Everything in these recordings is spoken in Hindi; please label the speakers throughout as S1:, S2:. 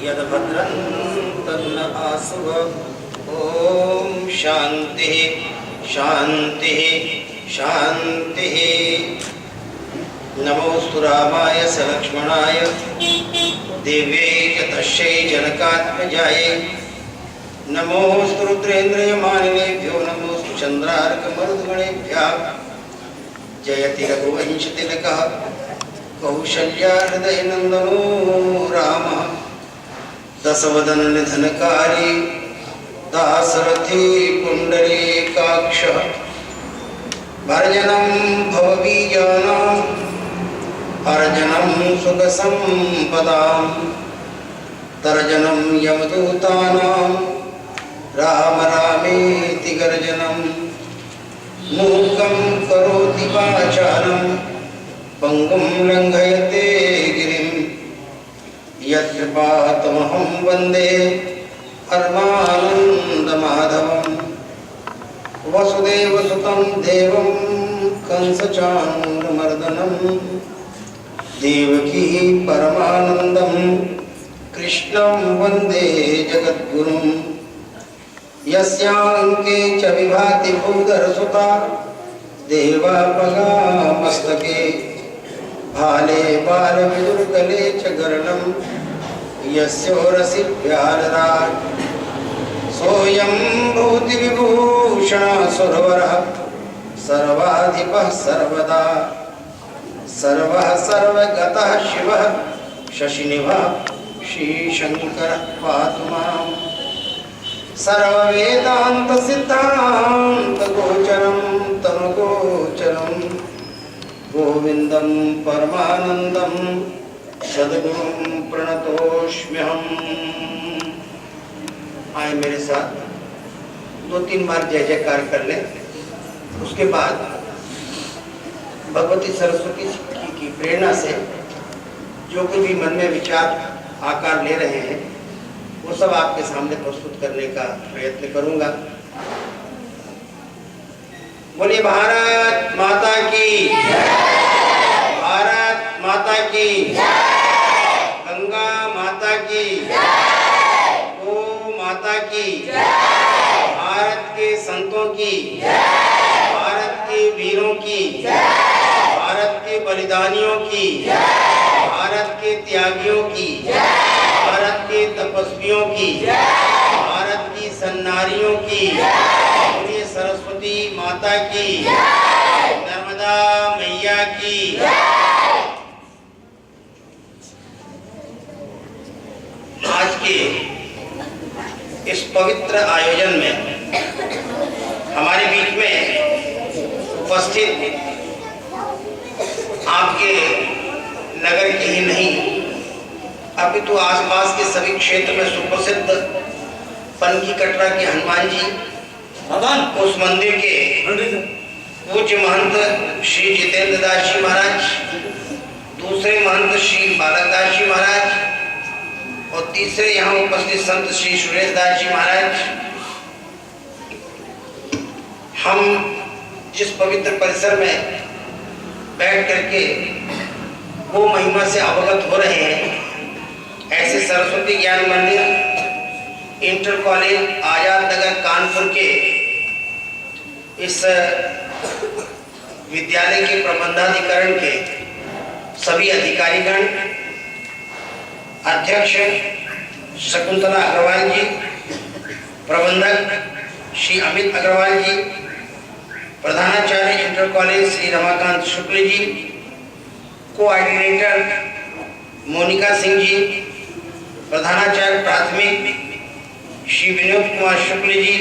S1: यद्भद्रं तन्न आसुव। ओम शांति शांति शांति। नमोस्तु रामाय सलक्ष्मणाय दिव्यै च तस्यै जनकात्मजायै। नमोस्तु रुद्रेन्द्रयमानिनेभ्यो नमोस्तु चन्द्रार्कमरुद्गणेभ्यः। जयति रघुवंशतिलकः कौशल्याहृदयनन्दनो रामः। दशवदननिधनकारी दाशरथी पुण्डरीकाक्षः। भर्जनं भवबीजानां अर्जनं सुखसम्पदां। तर्जनं यमदूतानां राम रामेति गर्जनं। मूकं करोति वाचालं पंगुं लंघयते गिरिं। यत्कृपातमहं वन्दे परमानन्दमाधवम्। वसुदेवसुतं देवं कंसचाणूरमर्दनं। देवकी परमानन्दं कृष्णं वन्दे जगद्गुरुं। यस्याङ्के च विभाति भूधरसुता देवापगा मस्तके। भाले बालविदुर्गले च गर्णं यस्योरसि व्यालराट्। सोऽयं भूतिविभूषणः सुरवरः सर्वाधिपः सर्वदा। सर्वः सर्वगतः शिवः शशिनिभः श्रीशङ्करः पातु माम्। सर्ववेदान्तसिद्धान्तगोचरं तनुगोचरं गोविन्दं परमानन्दं सद्गुरुं प्रणतोष्म्यहम्। आए मेरे साथ 2-3 बार जय जयकार कर ले। उसके बाद भगवती सरस्वती की प्रेरणा से जो कुछ भी मन में विचार आकार ले रहे हैं वो सब आपके सामने प्रस्तुत करने का प्रयत्न करूंगा। बोलिए भारत माता की जय। भारत माता की जय। गंगा माता की जय। गौ माता की जय। भारत के संतों की जय। भारत के वीरों की जय। भारत के बलिदानियों की जय। भारत के त्यागियों की जय। भारत के तपस्वियों की जय। भारत की सन्नारियों की जय। बोलिए सरस्वती माता की जय। नर्मदा मैया की जय। आज के इस पवित्र आयोजन में हमारे बीच में उपस्थित आपके नगर के ही नहीं अपितु आसपास के सभी क्षेत्र में सुप्रसिद्ध पनकी कटरा के हनुमान जी उस मंदिर के पूज्य महंत श्री जितेंद्र दास जी महाराज, दूसरे महंत श्री बालक दास जी महाराज और तीसरे यहाँ उपस्थित संत श्री सुरेश दास जी महाराज। हम जिस पवित्र परिसर में बैठ करके वो महिमा से अवगत हो रहे हैं, ऐसे सरस्वती ज्ञान मंदिर इंटर कॉलेज आजाद नगर कानपुर के इस विद्यालय के प्रबंधाधिकरण के सभी अधिकारीगण, अध्यक्ष शकुंतला अग्रवाल जी, प्रबंधक श्री अमित अग्रवाल जी, प्रधानाचार्य inter college Shri Ramakant Shukla ji, coordinator Monika Singh ji, प्रधानाचार्य प्राथमिक श्री विनोद कुमार शुक्ल जी,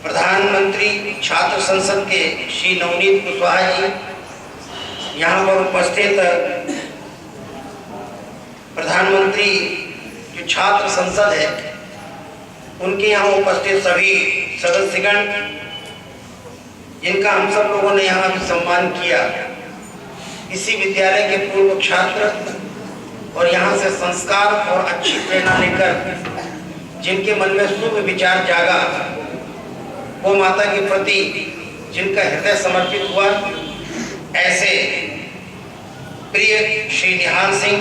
S1: प्रधानमंत्री छात्र संसद के श्री नवनीत कुशवाहा जी, यहाँ पर उपस्थित प्रधानमंत्री जो छात्र संसद है उनके यहाँ उपस्थित सभी सदस्यगण जिनका हम सब लोगों ने यहाँ भी सम्मान किया, इसी विद्यालय के पूर्व छात्र और यहाँ से संस्कार और अच्छी प्रेरणा लेकर जिनके मन में शुभ विचार जागा, वो माता के प्रति जिनका हृदय समर्पित हुआ, ऐसे प्रिय श्री निहाल सिंह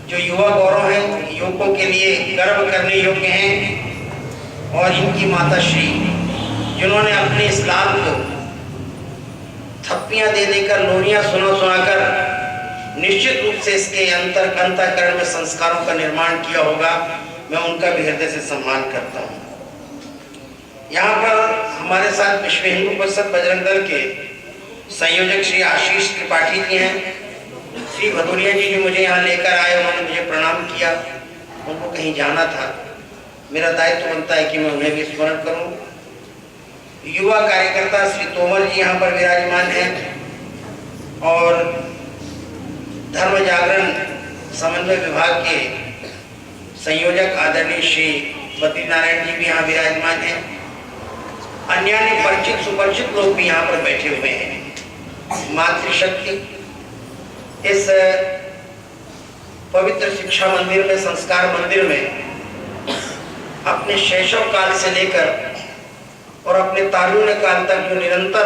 S1: जो युवा गौरव हैं, युवा लिए गर्व करने योग्य हैं और इनकी माता श्री जिन्होंने अपने इस लाल को थप्पियां दे देकर लोरियां सुनाकर निश्चित रूप से इसके अंतःकरण में संस्कारों का निर्माण किया होगा, मैं उनका भी हृदय से सम्मान करता हूँ। यहाँ पर हमारे साथ विश्व हिंदू परिषद बजरंग दल के संयोजक श्री आशीष त्रिपाठी जी हैं। श्री भदौरिया जी जो मुझे यहाँ लेकर आए, उन्होंने मुझे प्रणाम किया। उनको कहीं जाना था, मेरा दायित्व बनता है कि मैं उन्हें भी स्मरण करूँ। युवा कार्यकर्ता श्री तोमर जी यहाँ पर विराजमान हैं और धर्म जागरण समन्वय विभाग के संयोजक आदरणीय श्री बद्रीनारायण जी भी यहाँ विराजमान हैं। अन्य परिचित सुपरिचित लोग भी यहाँ पर बैठे हुए हैं। मातृशक्ति इस पवित्र शिक्षा मंदिर में, संस्कार मंदिर में अपने शैशव काल से लेकर और अपने तारुण्य काल तक जो निरंतर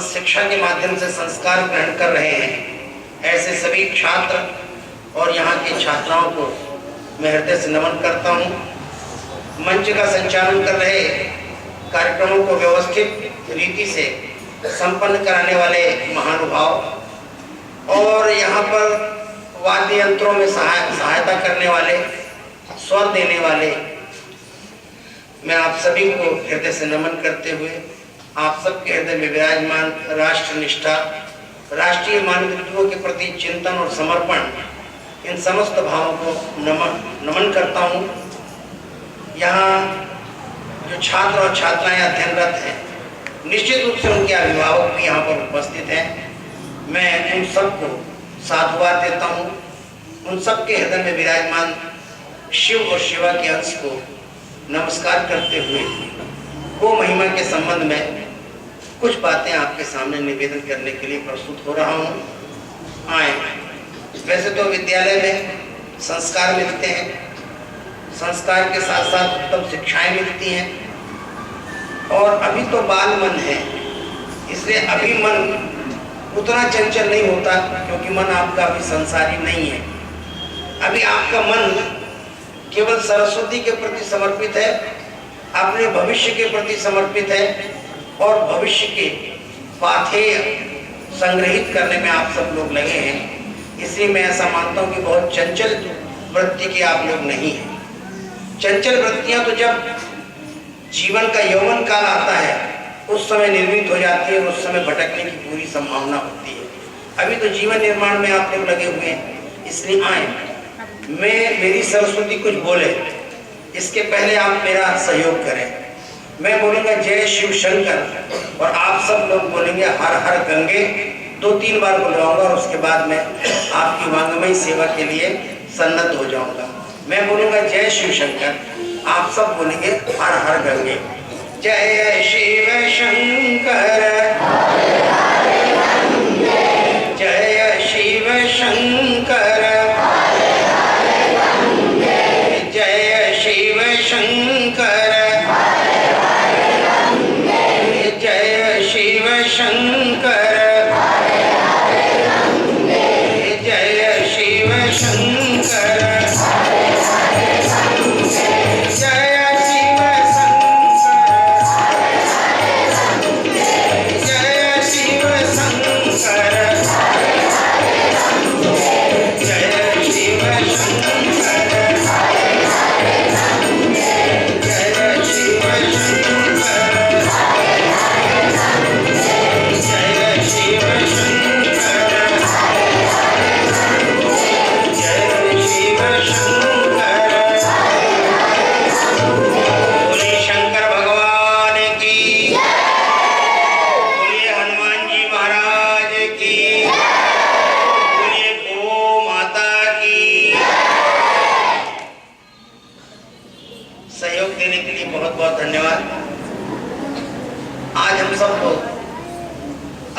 S1: शिक्षा के माध्यम से संस्कार ग्रहण कर रहे हैं, ऐसे सभी छात्र और यहाँ के छात्राओं को मैं हृदय से नमन करता हूँ। मंच का संचालन कर रहे, कार्यक्रमों को व्यवस्थित रीति से संपन्न कराने वाले महानुभाव और यहाँ पर वाद्य यंत्रों में सहायता करने वाले, स्वर देने वाले, मैं आप सभी को हृदय से नमन करते हुए आप सबके हृदय में विराजमान राष्ट्र निष्ठा, राष्ट्रीय मानवताओं के प्रति चिंतन और समर्पण, इन समस्त भावों को नमन करता हूँ। यहाँ जो छात्र और छात्राएं अध्ययनरत हैं, निश्चित रूप से उनके अभिभावक भी यहाँ पर उपस्थित हैं। मैं उन सबको साधुवाद देता हूँ। उन सबके हृदय में विराजमान शिव और शिवा के अंश को नमस्कार करते हुए गो महिमा के संबंध में कुछ बातें आपके सामने निवेदन करने के लिए प्रस्तुत हो रहा हूँ। आए, वैसे तो विद्यालय में संस्कार मिलते हैं, संस्कार के साथ साथ उत्तम शिक्षाएं मिलती हैं और अभी तो बाल मन है, इसलिए अभी मन उतना चंचल नहीं होता क्योंकि मन आपका अभी संसारी नहीं है। अभी आपका मन केवल सरस्वती के प्रति समर्पित है, अपने भविष्य के प्रति समर्पित है और भविष्य के पाथेय संग्रहित करने में आप सब लोग लगे हैं। इसलिए मैं ऐसा मानता हूँ कि बहुत चंचल वृत्ति के आप लोग नहीं हैं। चंचल वृत्तियाँ तो जब जीवन का यौवन काल आता है उस समय निर्मित हो जाती है, उस समय भटकने की पूरी संभावना होती है। अभी तो जीवन निर्माण में आप लोग लगे हुए हैं। इसलिए आए, मेरी सरस्वती कुछ बोले, इसके पहले आप मेरा सहयोग करें। मैं बोलूँगा जय शिव शंकर और आप सब लोग बोलेंगे हर हर गंगे। 2-3 बार बुलवाऊंगा और उसके बाद मैं आपकी वांगमयी सेवा के लिए सन्नद्ध हो जाऊंगा। मैं बोलूँगा जय शिव शंकर, आप सब बोलेंगे हर हर गंगे। जय शिव शंकर, जय शिव शंकर, जय शिव शंकर, जय शिव शंकर, जय शिव शंकर,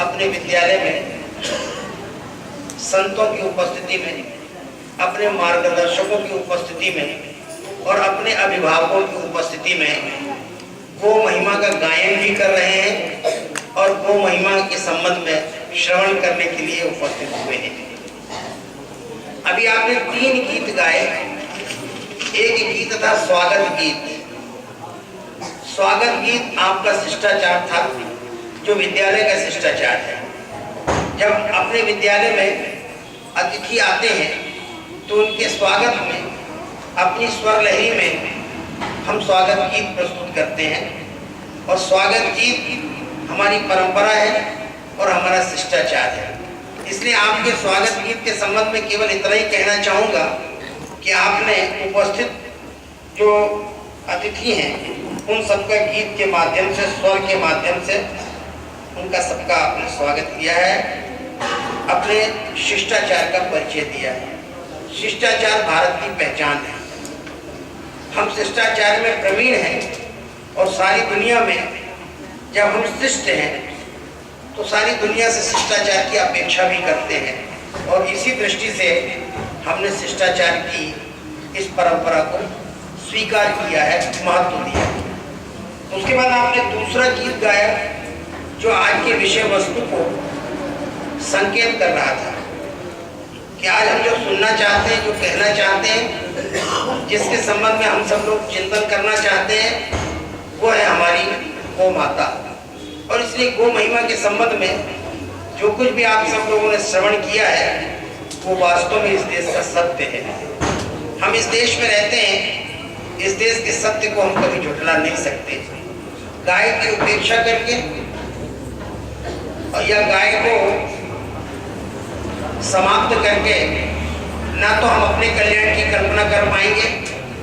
S1: अपने विद्यालय में संतों की उपस्थिति में, अपने मार्गदर्शकों की उपस्थिति में और अपने अभिभावकों की उपस्थिति में गो महिमा का गायन भी कर रहे हैं और गो महिमा के संबंध में श्रवण करने के लिए उपस्थित हुए हैं। अभी आपने 3 गीत गाए एक गीत था स्वागत गीत। स्वागत गीत आपका शिष्टाचार था, जो विद्यालय का शिष्टाचार है। जब अपने विद्यालय में अतिथि आते हैं तो उनके स्वागत में अपनी स्वर लहरी में हम स्वागत गीत प्रस्तुत करते हैं। और स्वागत गीत हमारी परंपरा है और हमारा शिष्टाचार है। इसलिए आपके स्वागत गीत के संबंध में केवल इतना ही कहना चाहूँगा कि आपने उपस्थित जो अतिथि हैं उन सबका गीत के माध्यम से, स्वर के माध्यम से उनका सबका आपने स्वागत किया है, अपने शिष्टाचार का परिचय दिया है। शिष्टाचार भारत की पहचान है। हम शिष्टाचार में प्रवीण हैं और सारी दुनिया में जब हम शिष्ट हैं तो सारी दुनिया से शिष्टाचार की अपेक्षा भी करते हैं। और इसी दृष्टि से हमने शिष्टाचार की इस परंपरा को स्वीकार किया है, महत्व दिया है। उसके बाद आपने दूसरा गीत गाया जो आज के विषय वस्तु को संकेत कर रहा था कि आज हम जो सुनना चाहते हैं, जो कहना चाहते हैं, जिसके संबंध में हम सब लोग चिंतन करना चाहते हैं, वो है हमारी गौ माता। और इसलिए गौ महिमा के संबंध में जो कुछ भी आप सब लोगों ने श्रवण किया है वो वास्तव में इस देश का सत्य है। हम इस देश में रहते हैं, इस देश के सत्य को हम कभी झुठला नहीं सकते। गाय की उपेक्षा करके और या गाय को समाप्त करके ना तो हम अपने कल्याण की कल्पना कर पाएंगे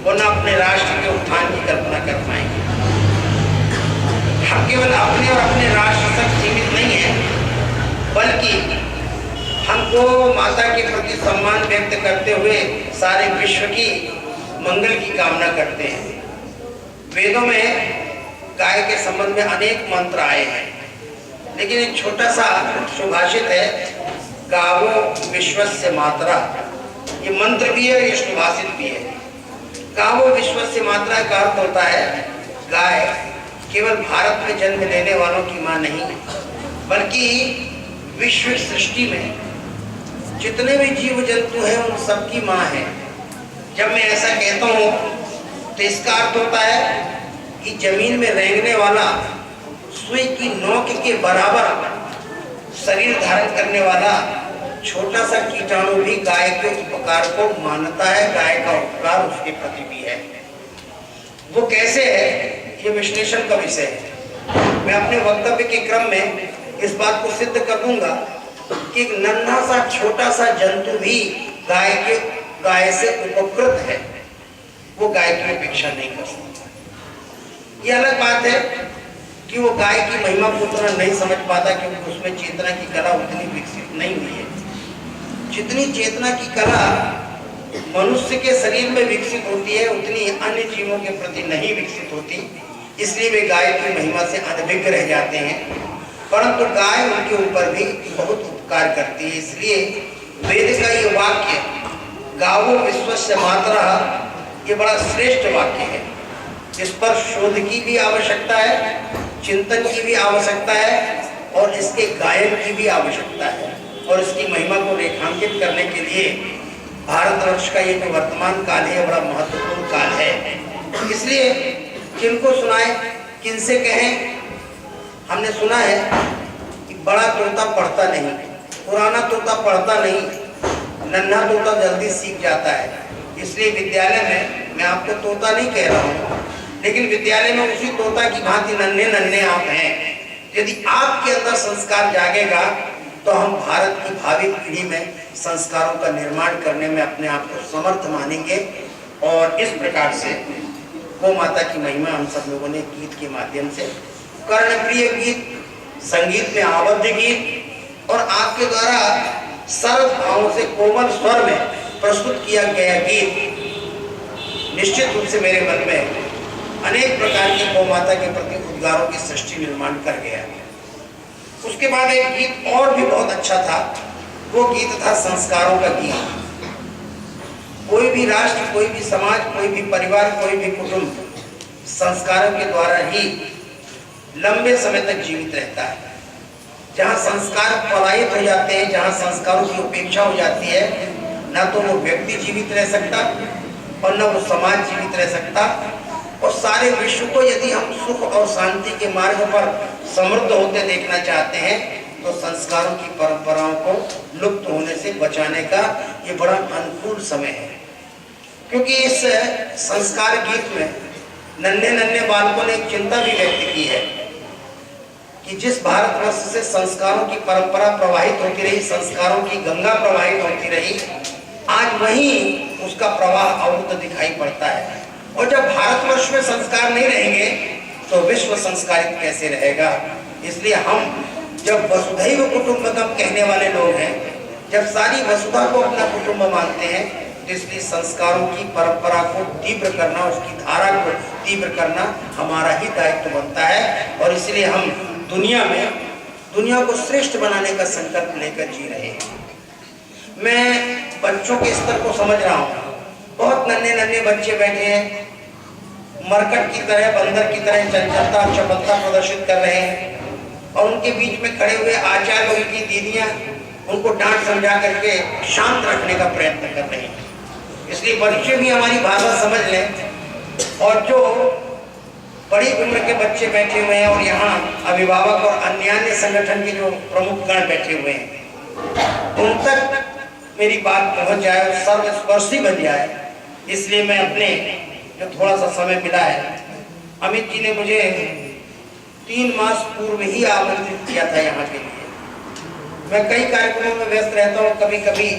S1: और ना अपने राष्ट्र के उत्थान की कल्पना कर पाएंगे। हम केवल अपने और अपने राष्ट्र तक सीमित नहीं है, बल्कि हमको माता के प्रति सम्मान व्यक्त करते हुए सारे विश्व की मंगल की कामना करते हैं। वेदों में गाय के संबंध में अनेक मंत्र आए हैं, लेकिन एक छोटा सा सुभाषित है, गावो विश्वस्य मातरा। ये मंत्र भी है, ये सुभाषित भी है। गावो विश्वस्य मातरा का अर्थ होता है गाय केवल भारत में जन्म लेने वालों की माँ नहीं, बल्कि विश्व सृष्टि में जितने भी जीव जंतु हैं उन सबकी माँ है। जब मैं ऐसा कहता हूँ तो इसका अर्थ होता है कि जमीन में रेंगने वाला सुई की नोक के बराबर शरीर धारण करने वाला छोटा सा कीटाणु भी गाय के उपकार को मानता है, गाय का उपकार उसके प्रति भी है। वो कैसे है, ये विश्लेषण का विषय है। मैं अपने वक्तव्य के क्रम में इस बात को सिद्ध कर दूंगा कि एक नन्हा सा छोटा सा जंतु भी गाय से उपकृत है, वो गाय की अपेक्षा नहीं कर सकता। ये अलग बात है कि वो गाय की महिमा को उतना नहीं समझ पाता, क्योंकि उसमें चेतना की कला उतनी विकसित नहीं हुई है जितनी चेतना की कला मनुष्य के शरीर में विकसित होती है, उतनी अन्य जीवों के प्रति नहीं विकसित होती। इसलिए वे गाय की महिमा से अनभिज्ञ रह जाते हैं, परंतु गाय उनके ऊपर भी बहुत उपकार करती है। इसलिए वेद का ये वाक्य गावो विश्वस्य मातरा, ये बड़ा श्रेष्ठ वाक्य है। इस पर शोध की भी आवश्यकता है, चिंतन की भी आवश्यकता है और इसके गायन की भी आवश्यकता है। और इसकी महिमा को रेखांकित करने के लिए भारतवर्ष का ये जो वर्तमान काल है, बड़ा महत्वपूर्ण काल है। इसलिए किनको सुनाए, किनसे कहें। हमने सुना है कि बड़ा तोता पढ़ता नहीं, पुराना तोता पढ़ता नहीं, नन्हा तोता जल्दी सीख जाता है। इसलिए विद्यालय में, मैं आपको तोता नहीं कह रहा हूँ, लेकिन विद्यालय में उसी तोता की भांति नन्हे नन्हे आप हैं। यदि आपके अंदर संस्कार जागेगा तो हम भारत की भावी पीढ़ी में संस्कारों का निर्माण करने में अपने आप को समर्थ मानेंगे। और इस प्रकार से गौ माता की महिमा हम सब लोगों ने गीत के माध्यम से, कर्णप्रिय गीत, संगीत में आबद्ध गीत और आपके द्वारा सरल भावों से कोमल स्वर में प्रस्तुत किया गया गीत निश्चित रूप से मेरे मन में अनेक प्रकार की गौ माता के प्रति उद्गारों की सृष्टि निर्माण कर गया। उसके बाद एक गीत और भी बहुत अच्छा था, वो गीत था संस्कारों का गीत। कोई भी राष्ट्र, कोई भी समाज, कोई भी परिवार, कोई भी कुटुंब संस्कारों के द्वारा ही लंबे समय तक जीवित रहता है। जहाँ संस्कार पलायित हो जाते हैं, जहाँ संस्कारों की उपेक्षा हो जाती है, ना तो वो व्यक्ति जीवित रह सकता, और न वो समाज जीवित रह सकता। और सारे विश्व को यदि हम सुख और शांति के मार्ग पर समृद्ध होते देखना चाहते हैं तो संस्कारों की परंपराओं को लुप्त होने से बचाने का ये बड़ा अनुकूल समय है। क्योंकि इस संस्कार गीत में नन्हे नन्हे बालकों ने एक चिंता भी व्यक्त की है कि जिस भारतवर्ष से संस्कारों की परंपरा प्रवाहित होती रही, संस्कारों की गंगा प्रवाहित होती रही, आज वहीं उसका प्रवाह अवरुद्ध दिखाई पड़ता है। और जब भारतवर्ष में संस्कार नहीं रहेंगे तो विश्व संस्कारित कैसे रहेगा। इसलिए हम जब वसुधैव कुटुंबकम कहने वाले लोग हैं, जब सारी वसुधा को अपना कुटुंब मानते हैं, तो इसलिए संस्कारों की परंपरा को तीव्र करना, उसकी धारा को तीव्र करना हमारा ही दायित्व बनता है। और इसलिए हम दुनिया को श्रेष्ठ बनाने का संकल्प लेकर जी रहे हैं। मैं बच्चों के स्तर को समझ रहा हूँ। बहुत नन्हे नन्हे बच्चे बैठे हैं, मरकट की तरह, बंदर की तरह चंचलता चपलता प्रदर्शित कर रहे हैं। और उनके बीच में खड़े हुए आचार्य और उनकी दीदियां उनको डांट समझा करके शांत रखने का प्रयत्न कर रहे हैं। इसलिए बच्चे भी हमारी भाषा समझ लें। और जो बड़ी उम्र के बच्चे बैठे हुए हैं और यहाँ अभिभावक और अन्य संगठन के जो प्रमुख गण बैठे हुए हैं, उन तक मेरी बात पहुँच जाए और सर्वस्पर्शी बन जाए, इसलिए मैं अपने जो थोड़ा सा समय मिला है, अमित जी ने मुझे 3 मास पूर्व ही आमंत्रित किया था यहाँ के लिए। मैं कई कार्यक्रमों में व्यस्त रहता हूँ, कभी कभी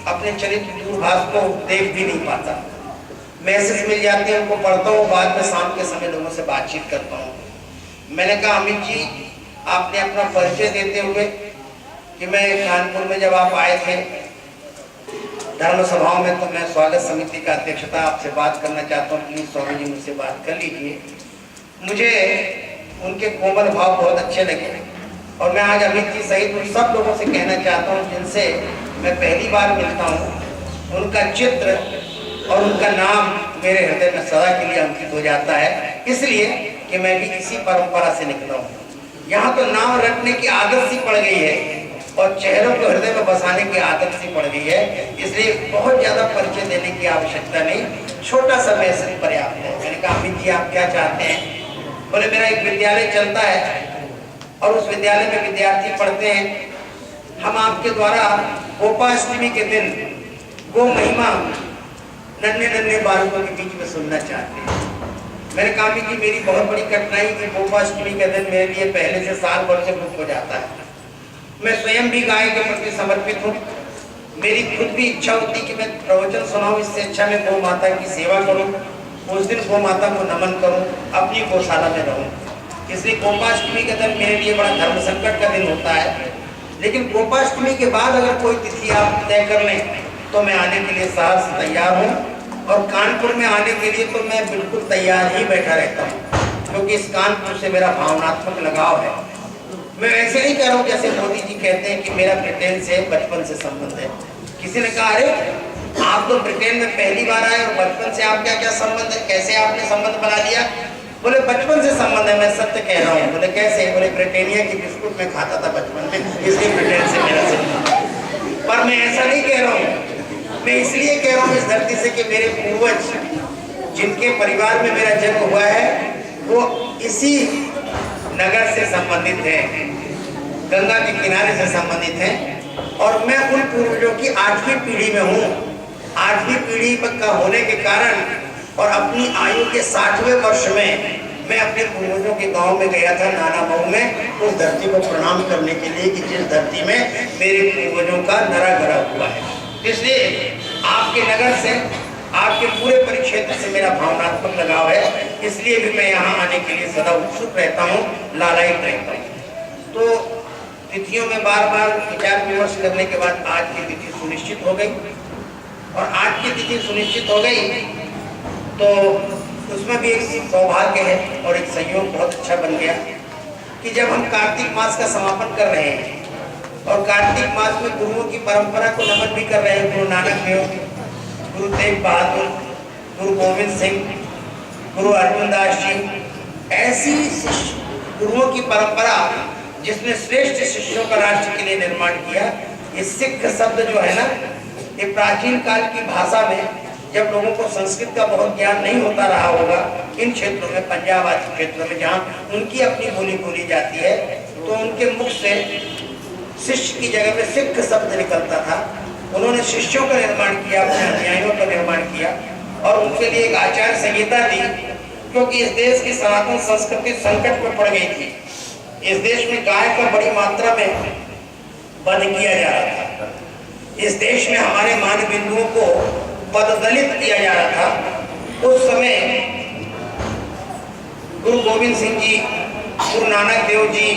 S1: अपने चरित्र दूरभाष को देख भी नहीं पाता। मैसेज मिल जाते हैं, उनको पढ़ता हूँ, बाद में शाम के समय लोगों से बातचीत करता हूँ। मैंने कहा अमित जी, आपने अपना परिचय देते हुए कि मैं कानपुर में जब आप आए थे धर्म सभाओं में, तो मैं स्वागत समिति का अध्यक्षता आपसे बात करना चाहता हूँ, प्लीज स्वामी जी मुझसे बात कर लीजिए। मुझे उनके कोमल भाव बहुत अच्छे लगे और मैं आज अमित जी सहित उन सब लोगों से कहना चाहता हूँ जिनसे मैं पहली बार मिलता हूँ, उनका चित्र और उनका नाम मेरे हृदय में सदा के लिए अंकित हो जाता है, इसलिए कि मैं भी इसी परंपरा से निकला हूँ। यहाँ तो नाम रखने की आदत सी पड़ गई है और चेहरों को हृदय में बसाने की आदत सी पड़ गई है, इसलिए बहुत ज्यादा परिचय देने की आवश्यकता नहीं, छोटा सा मैसेज पर्याप्त है। मैंने कहा अमित जी आप क्या चाहते हैं? बोले मेरा एक विद्यालय चलता है और उस विद्यालय में विद्यार्थी पढ़ते हैं। हम आपके द्वारा गोपाष्टमी के दिन गो महिमा नन्हे नन्हे बालकों के बीच में सुनना चाहते हैं। मैंने कहा कि मेरी बहुत बड़ी कठिनाई कि गोपाष्टमी के दिन मेरे लिए पहले से साल भर से बुक हो जाता है। मैं स्वयं भी गाय के प्रति समर्पित हूँ। मेरी खुद भी इच्छा होती कि मैं प्रवचन सुनाऊं, इससे अच्छा मैं गौ माता की सेवा करूं, उस दिन गौ माता को नमन करूं, अपनी गौशाला में रहूं। इसलिए गोपाष्टमी का दिन मेरे लिए बड़ा धर्म संकट का दिन होता है। लेकिन गोपाष्टमी के बाद अगर कोई तिथि आप तय कर लें तो मैं आने के लिए साहस तैयार हूँ। और कानपुर में आने के लिए तो मैं बिल्कुल तैयार ही बैठा रहता हूँ, क्योंकि इस कानपुर से मेरा भावनात्मक लगाव है। मैं ऐसे नहीं कह रहा हूँ जैसे मोदी जी कहते हैं कि मेरा ब्रिटेन से बचपन से संबंध है। किसी ने कहा अरे आप तो ब्रिटेन में पहली बार आए और बचपन से आपका क्या संबंध है, कैसे आपने संबंध बना लिया? बोले बचपन से संबंध है। मैं सत्य कह रहा हूँ। बोले कैसे? बोले ब्रिटेनिया की बिस्कुट में खाता था बचपन में, इसलिए ब्रिटेन से मेरा संबंध। पर मैं ऐसा नहीं कह रहा हूँ, मैं इसलिए कह रहा हूँ इस धरती से कि मेरे पूर्वज जिनके परिवार में मेरा जन्म हुआ है वो इसी नगर से संबंधित है, गंगा के किनारे से संबंधित है। और मैं उन पूर्वजों की 8वीं पीढ़ी में हूँ। 8वीं पीढ़ी का होने के कारण और अपनी आयु के 60वें वर्ष में मैं अपने पूर्वजों के गांव में गया था, नाना मऊ में, उस धरती को प्रणाम करने के लिए कि जिस धरती में मेरे पूर्वजों का नरा गरा हुआ है। इसलिए आपके नगर से, आपके पूरे परिक्षेत्र से मेरा भावनात्मक लगाव है, इसलिए भी मैं यहाँ आने के लिए सदा उत्सुक रहता हूँ, लालायित रहता हूँ। तो तिथियों में बार बार विचार विमर्श करने के बाद आज की तिथि सुनिश्चित हो गई। और आज की तिथि सुनिश्चित हो गई तो उसमें भी एक सौभाग्य है और एक संयोग बहुत अच्छा बन गया कि जब हम कार्तिक मास का समापन कर रहे हैं और कार्तिक मास में गुरुओं की परंपरा को नमन भी कर रहे हैं, गुरु नानक देव, गुरु तेग बहादुर, गुरु गोविंद सिंह, गुरु अर्जुन दास जी, ऐसी गुरुओं की परंपरा जिसने श्रेष्ठ शिष्यों का राष्ट्र के लिए निर्माण किया। ये सिख शब्द जो है ना, ये प्राचीन काल की भाषा में जब लोगों को संस्कृत का बहुत ज्ञान नहीं होता रहा होगा इन क्षेत्रों में, पंजाब आदि क्षेत्रों में जहाँ उनकी अपनी बोली बोली जाती है, तो उनके मुख से शिष्य की जगह में सिख शब्द निकलता था। उन्होंने शिष्यों का निर्माण किया, अपने अनुयायियों का निर्माण किया और उनके लिए एक आचार संहिता दी, क्योंकि इस देश की सनातन संस्कृति संकट में पड़ गई थी। इस देश में गाय का बड़ी मात्रा में वध किया जा रहा था। इस देश में हमारे मान बिंदुओं को पददलित किया जा रहा था। उस समय गुरु गोविंद सिंह जी, गुरु नानक देव जी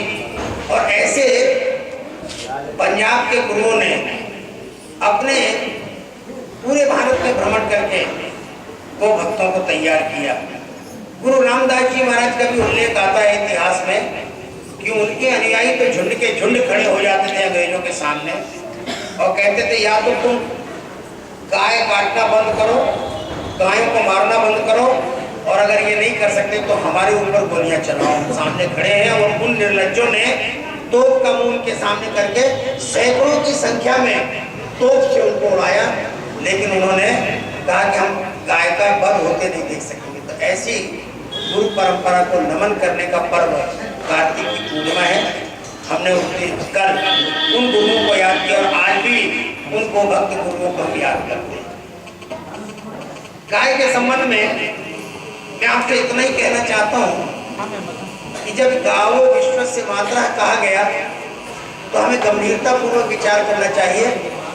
S1: और ऐसे पंजाब के गुरुओं ने अपने पूरे भारत में भ्रमण करके गो भक्तों को तैयार किया। गुरु रामदास जी महाराज का भी उल्लेख आता है इतिहास में कि उनके अनुयायी तो झुंड के झुंड खड़े हो जाते थे अंग्रेजों के सामने और कहते थे या तो तुम गाय काटना बंद करो, गायों को मारना बंद करो, और अगर ये नहीं कर सकते तो हमारे ऊपर गोलियां चलाओ। सामने खड़े हैं और उन निर्लज्जों ने तोप का मुंह के सामने करके सैकड़ों की संख्या में तोप से उनको उड़ाया, लेकिन उन्होंने कहा कि हम गाय का वध होते नहीं देख सकेंगे। तो ऐसी गुरु परंपरा को नमन करने का पर्व कार्तिक की पूर्णिमा है। हमने कल उन गुरुओं को याद किया और आज भी उनको भक्त गुरुओं को हम याद करते हैं। गाय के संबंध में मैं आपसे इतना ही कहना चाहता हूँ कि जब गावो विश्व से मात्रा कहा गया तो हमें गंभीरता पूर्वक विचार करना चाहिए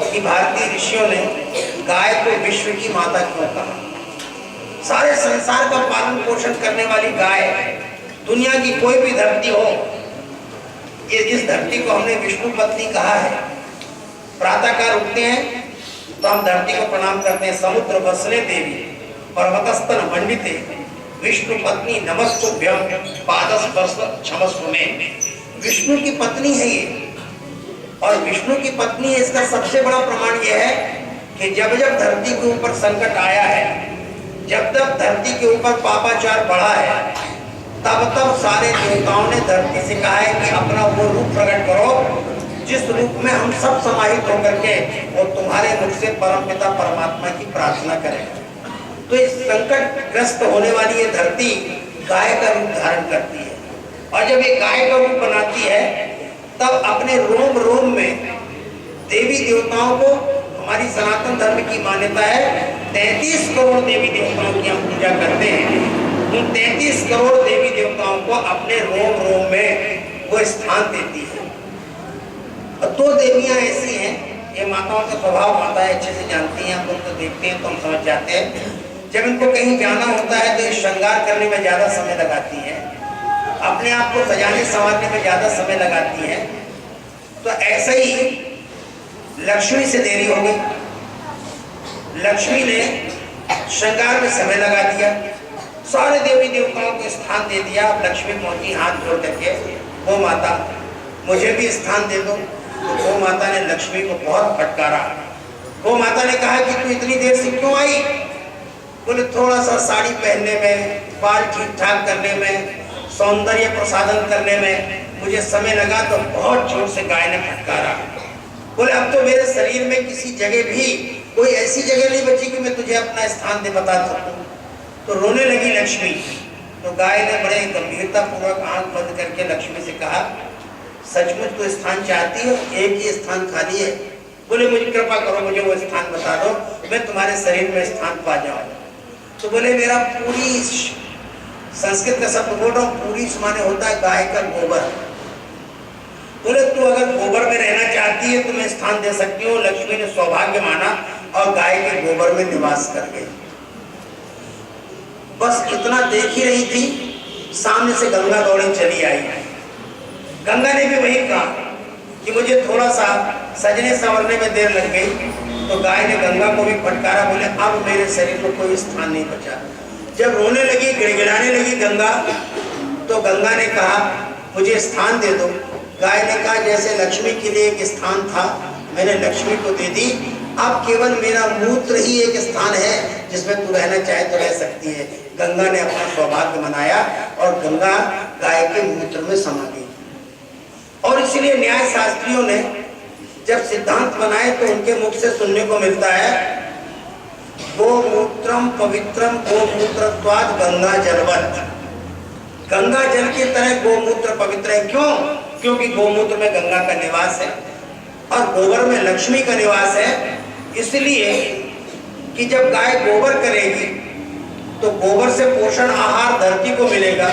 S1: कि भारतीय ऋषियों ने गाय को विश्व की माता क्यों कहा। सारे संसार का पालन पोषण करने वाली गाय, दुनिया की कोई भी धरती हो, ये इस धरती को हमने विष्णु पत्नी कहा है। प्रातःकाल उठते हैं तो हम धरती को प्रणाम करते हैं। समुद्र बसने देवी पर्वतस्तन मंडिते विष्णु पत्नी नमस्तुभ्यं पादस्पर्श क्षमस्व में। विष्णु की पत्नी है ये, और विष्णु की पत्नी है, इसका सबसे बड़ा प्रमाण यह है कि जब जब धरती के ऊपर संकट आया है, जब तक धरती के ऊपर पापाचार बढ़ा है, तब तब सारे देवताओं ने धरती से कहा है कि अपना वो रूप प्रकट करो जिस रूप में हम सब समाहित होकर के और तुम्हारे मुख से परमपिता परमात्मा की प्रार्थना करें। तो इस संकट ग्रस्त होने वाली ये धरती गाय का रूप धारण करती है, और जब ये गाय का रूप बनाती है तब अपने रोम रोम में देवी देवताओं को, हमारी सनातन धर्म की मान्यता है 33 करोड़ देवी देवताओं की हम पूजा करते हैं। उन 33 करोड़ देवी देवताओं को अपने रोम रोम में वो स्थान देती है। और 2 देवियां ऐसी हैं, ये माताओं का स्वभाव माताएं अच्छे से जानती हैं, हम लोग तो देखते हैं तो हम समझ जाते हैं। जब इनको कहीं जाना होता है तो ये श्रृंगार करने में ज्यादा समय लगाती हैं, अपने आप को सजाने संवारने में ज्यादा समय लगाती हैं। तो ऐसा ही लक्ष्मी से देरी हो गई। लक्ष्मी ने श्रृंगार में समय लगा दिया, सारे देवी देवताओं को स्थान दे दिया। अब लक्ष्मी पहुंची हाथ जोड़ करके, वो माता मुझे भी स्थान दे दो। तो वो माता ने लक्ष्मी को बहुत फटकारा। वो माता ने कहा कि तू इतनी देर से क्यों आई? बोले थोड़ा सा साड़ी पहनने में, बाल ठीक ठाक करने में, सौंदर्य प्रसाधन करने में मुझे समय लगा। तो बहुत जोर से गाय ने फटकारा। बोले अब तो मेरे शरीर में किसी जगह भी कोई ऐसी जगह नहीं बची कि मैं तुझे अपना स्थान दे बता सकूं। तो रोने लगी लक्ष्मी। तो गाय ने बड़े गंभीरता पूर्वक आंख बंद करके लक्ष्मी से कहा, सचमुच तो स्थान चाहती हो? एक ही स्थान खाली है। बोले मुझे कृपा करो, मुझे वो स्थान बता दो, मैं तुम्हारे शरीर में स्थान पा जाऊं। तो बोले मेरा पूरी, संस्कृत का शब्द बोल रहा हूँ, पूरी माने होता है गाय का गोबर। बोले तू अगर गोबर में रहना चाहती है तो मैं स्थान दे सकती हूँ। लक्ष्मी ने सौभाग्य माना और गाय के गोबर में निवास कर गई। बस इतना देख ही रही थी, सामने से गंगा दौड़ी चली आई। गंगा ने भी वही कहा कि मुझे थोड़ा सा सजने संवरने में देर लग गई। तो गाय ने गंगा को भी फटकारा। बोले अब मेरे शरीर में कोई स्थान नहीं बचा। जब रोने लगी, गिड़गिड़ाने लगी गंगा, तो गंगा ने कहा मुझे स्थान दे दो। गाय ने कहा जैसे लक्ष्मी के लिए एक स्थान था, मैंने लक्ष्मी को दे दी, अब केवल मेरा मूत्र ही एक स्थान है जिसमें तू रहना चाहे तो रह सकती है। गंगा ने अपना सौभाग्य मनाया और गंगा गाय के मूत्र में समा गई। और इसलिए न्याय शास्त्रियों ने जब सिद्धांत बनाए तो उनके मुख से सुनने को मिलता है, वो पवित्रम पवित्रम गोमूत्रत्वात् गंगा जलवत्। गंगा जल की तरह गोमूत्र पवित्र है। क्यों? क्योंकि गोमूत्र में गंगा का निवास है और गोबर में लक्ष्मी का निवास है। इसलिए कि जब गाय गोबर करेगी तो गोबर से पोषण आहार धरती को मिलेगा,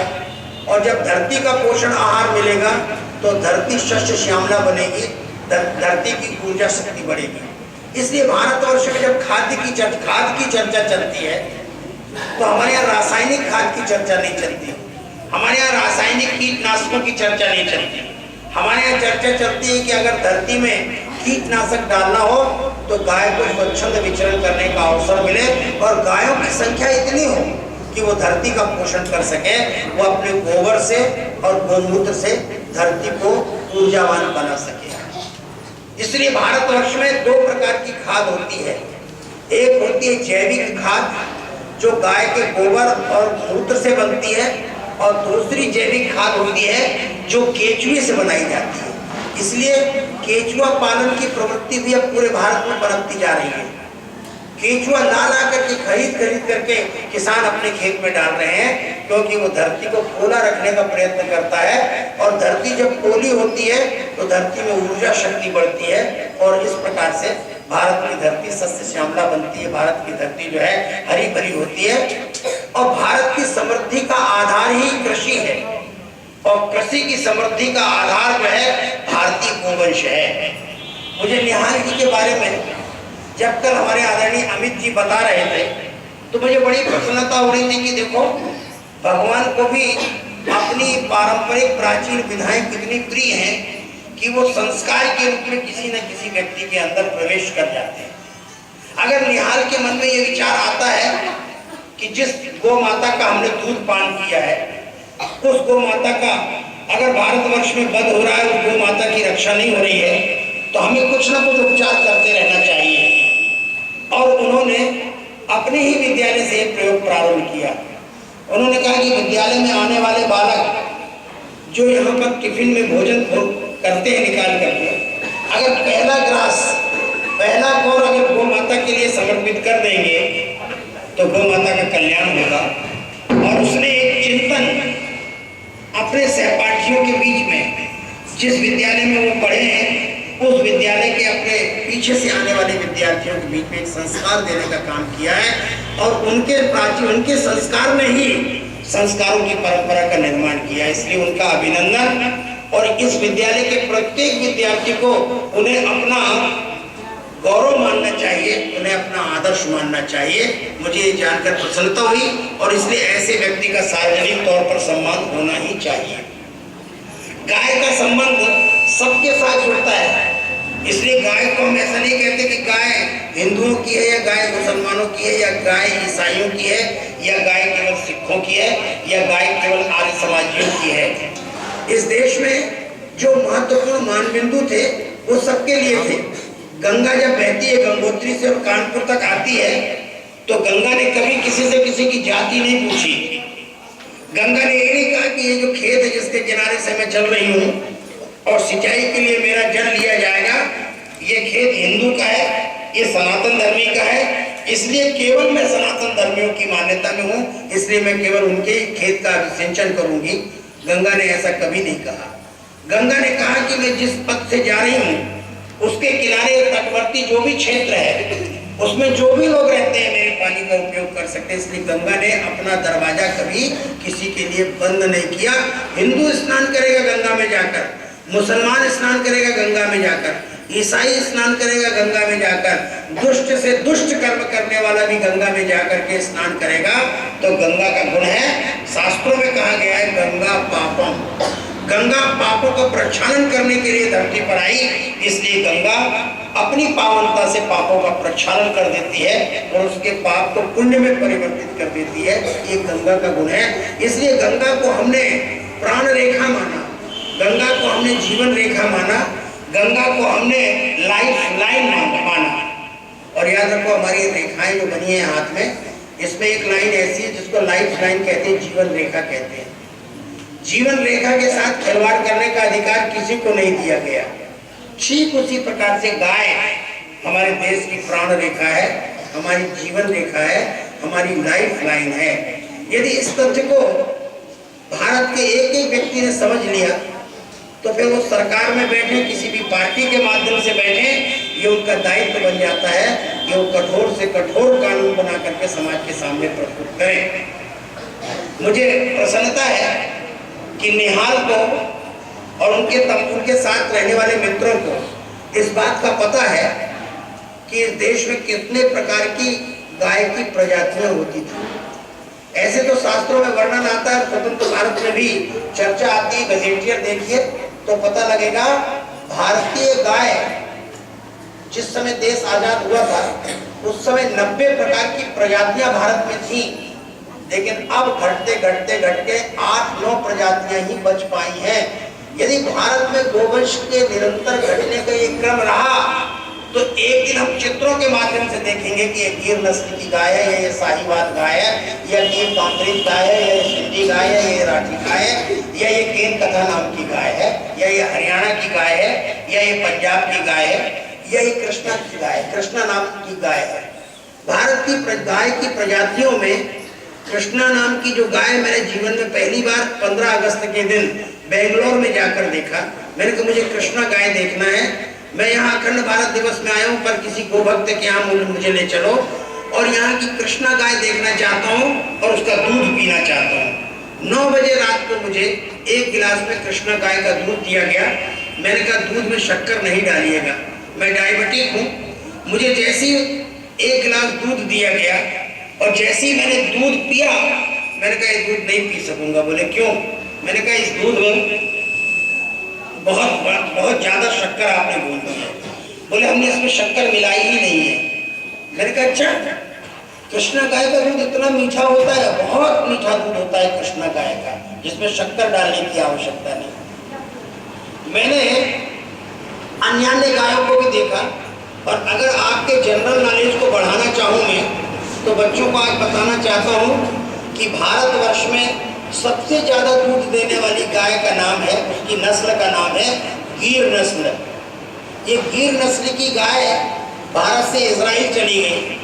S1: और जब धरती का पोषण आहार मिलेगा तो धरती शस्य श्यामला बनेगी, धरती की ऊर्जा शक्ति बढ़ेगी। इसलिए भारतवर्ष में जब खाद की चर्चा चलती है तो हमारे यहाँ रासायनिक खाद की चर्चा नहीं चलती, हमारे यहाँ रासायनिक कीटनाशकों की चर्चा नहीं चलती। हमारे यहाँ चर्चा चलती है कि अगर धरती में कीटनाशक डालना हो तो गाय को स्वच्छंद विचरण करने का अवसर मिले और गायों की संख्या इतनी हो कि वो धरती का पोषण कर सके, वो अपने गोबर से और गोमूत्र से धरती को ऊर्जावान बना सके। इसलिए भारतवर्ष में दो प्रकार की खाद होती है। एक होती है जैविक खाद जो गाय के गोबर और मूत्र से बनती है, और दूसरी जैविक खाद होती है जो केचुए से बनाई जाती है। इसलिए केचुआ पालन की प्रवृत्ति भी अब पूरे भारत में पनपती जा रही है। केचुआ ला करके खरीद करके किसान अपने खेत में डाल रहे हैं, क्योंकि वो धरती को पोला रखने का प्रयत्न करता है, और धरती जब पोली होती है तो धरती में ऊर्जा शक्ति बढ़ती है, और इस प्रकार से भारत की धरती सस्य श्यामला बनती है। भारत की धरती जो है हरी भरी होती है, और भारत की समृद्धि का आधार ही कृषि है, और कृषि की समृद्धि का आधार जो है भारतीय गोवंश है। मुझे निहाल जी के बारे में जब कल हमारे आदरणीय अमित जी बता रहे थे तो मुझे बड़ी प्रसन्नता हो रही थी कि देखो भगवान को भी अपनी पारंपरिक प्राचीन विधाएं कितनी प्रिय हैं कि वो संस्कार के रूप में किसी न किसी व्यक्ति के अंदर प्रवेश कर जाते हैं। अगर निहाल के मन में ये विचार आता है कि जिस गौ माता का हमने दूध पान किया है, उस गौ माता का अगर भारतवर्ष में वध हो रहा है, उस गौ माता की रक्षा नहीं हो रही है, तो हमें कुछ ना कुछ उपचार करते रहना चाहिए। और उन्होंने अपने ही विद्यालय से एक प्रयोग प्रारंभ किया। उन्होंने कहा कि विद्यालय में आने वाले बालक जो यहाँ पर टिफिन में भोजन करते हैं निकाल करके, अगर पहला कौर अगर गौ माता के लिए समर्पित कर देंगे तो गौ माता का कल्याण होगा। और उसने एक चिंतन अपने सहपाठियों के बीच में, जिस विद्यालय में वो पढ़े हैं उस विद्यालय के अपने पीछे से आने वाले विद्यार्थियों के बीच में एक संस्कार देने का काम किया है, और उनके संस्कार में ही संस्कारों की परंपरा का निर्माण किया। इसलिए उनका अभिनंदन। और इस विद्यालय के प्रत्येक विद्यार्थी को उन्हें अपना गौरव मानना चाहिए, उन्हें अपना आदर्श मानना चाहिए। मुझे ये जानकर प्रसन्नता हुई, और इसलिए ऐसे व्यक्ति का सार्वजनिक तौर पर सम्मान होना ही चाहिए। गाय का संबंध सबके साथ जुड़ता है, इसलिए गाय को हम ऐसा नहीं कहते कि गाय हिंदुओं की है या गाय मुसलमानों की है या गाय ईसाइयों की है या गाय केवल सिखों की है या गाय केवल आर्य समाजियों की है। इस देश में जो महत्वपूर्ण मानबिंदु थे वो सबके लिए थे। गंगा जब बहती है गंगोत्री से और कानपुर तक आती है तो गंगा ने कभी किसी से किसी की जाति नहीं पूछी। गंगा ने ये नहीं कहा कि ये जो खेत है जिसके किनारे से मैं चल रही हूँ और सिंचाई के लिए मेरा जल लिया जाएगा, ये खेत हिंदू का है, ये सनातन धर्मी का है, इसलिए केवल मैं सनातन धर्मियों की मान्यता में हूँ, इसलिए मैं केवल उनके खेत का सिंचन करूंगी। गंगा ने ऐसा कभी नहीं कहा। गंगा ने कहा कि मैं जिस पथ से जा रही हूँ उसके किनारे तटवर्ती जो भी क्षेत्र है उसमें जो भी लोग रहते हैं मेरे पानी का उपयोग कर सकते हैं। इसलिए गंगा ने अपना दरवाजा कभी किसी के लिए बंद नहीं किया। हिंदू स्नान करेगा गंगा में जाकर, मुसलमान स्नान करेगा गंगा में जाकर, ईसाई स्नान करेगा गंगा में जाकर, दुष्ट से दुष्ट कर्म करने वाला भी गंगा में जाकर के स्नान करेगा। तो गंगा का गुण है, शास्त्रों में कहा गया है गंगा पापम, गंगा पापों का प्रक्षालन करने के लिए धरती पर आई। इसलिए गंगा अपनी पावनता से पापों का प्रक्षालन कर देती है और उसके पाप को पुण्य में परिवर्तित कर देती है। ये गंगा का गुण है। इसलिए गंगा को हमने प्राण रेखा माना, गंगा को हमने जीवन रेखा माना, गंगा को हमने लाइफ लाइन माना। और याद रखो हमारी रेखाएं जो बनी है हाथ में, इसमें एक लाइन ऐसी है जिसको लाइफ लाइन कहते हैं, जीवन रेखा कहते हैं। जीवन रेखा के साथ खिलवाड़ करने का अधिकार किसी को नहीं दिया गया। ठीक उसी प्रकार से गाय हमारे देश की प्राण रेखा है, हमारी जीवन रेखा है, हमारी लाइफ लाइन है। यदि इस तथ्य को भारत के एक एक व्यक्ति ने समझ लिया तो फिर वो सरकार में बैठे, किसी भी पार्टी के माध्यम से बैठे, ये उनका दायित्व बन जाता है कि वो कठोर से कठोर कानून बना करके समाज के सामने प्रस्तुत करें। मुझे प्रसन्नता है कि निहाल को और उनके साथ रहने वाले मित्रों को इस बात का पता है कि इस देश में कितने प्रकार की गाय की प्रजातियां होती थी। ऐसे तो शास्त्रों में वर्णन आता है, स्वतंत्र भारत में भी चर्चा आती है, गजेटियर देखिए तो पता लगेगा। भारतीय गाय जिस समय देश आजाद हुआ था उस समय 90 प्रकार की प्रजातियां भारत में थी, लेकिन अब घटते घटते घटके 8-9 प्रजातियां ही बच पाई हैं। यदि भारत में गोवंश के निरंतर घटने का ये क्रम रहा तो एक दिन हम चित्रों के माध्यम से देखेंगे कि ये गिर नस्ल की गाय है, या ये साहिवाल गाय है, या ये कांकरेज गाय है, या ये सिंधी गाय है, ये राठी गाय है, या ये केन कथा नाम की गाय है, या ये हरियाणा की गाय है, या ये पंजाब की गाय है, या ये कृष्णा की गाय, कृष्णा नाम की गाय है। भारत की गाय की प्रजातियों में कृष्णा नाम की जो गाय मैंने जीवन में पहली बार 15 अगस्त के दिन बेंगलोर में जाकर देखा। मैंने कहा मुझे कृष्णा गाय देखना है। मैं यहाँ अखंड भारत दिवस में आया हूँ, पर किसी गोभक्त के यहाँ मुझे ले चलो और यहाँ की कृष्णा गाय देखना चाहता हूँ और उसका दूध पीना चाहता हूँ। 9 बजे रात को मुझे एक गिलास में कृष्णा गाय का दूध दिया गया। मैंने कहा दूध में शक्कर नहीं डालिएगा, मैं डायबिटिक हूँ। मुझे जैसे ही एक गिलास दूध दिया गया और जैसे ही मैंने दूध पिया, मैंने कहा ये दूध नहीं पी सकूंगा। बोले क्यों? मैंने कहा इस दूध में बहुत ज्यादा शक्कर आपने बोल दिया। बोले हमने इसमें शक्कर मिलाई ही नहीं है। मैंने कहा अच्छा, कृष्णा गाय का दूध इतना मीठा होता है? बहुत मीठा दूध होता है कृष्णा गाय का, जिसमें शक्कर डालने की आवश्यकता नहीं। मैंने अन्य गायों को भी देखा, और अगर आपके जनरल नॉलेज को बढ़ाना चाहूँ मैं तो बच्चों को आज बताना चाहता हूँ कि भारतवर्ष में सबसे ज्यादा दूध देने वाली गाय का नाम है, उसकी नस्ल का नाम है गिर नस्ल। ये गिर नस्ल की गाय भारत से इजराइल चली गई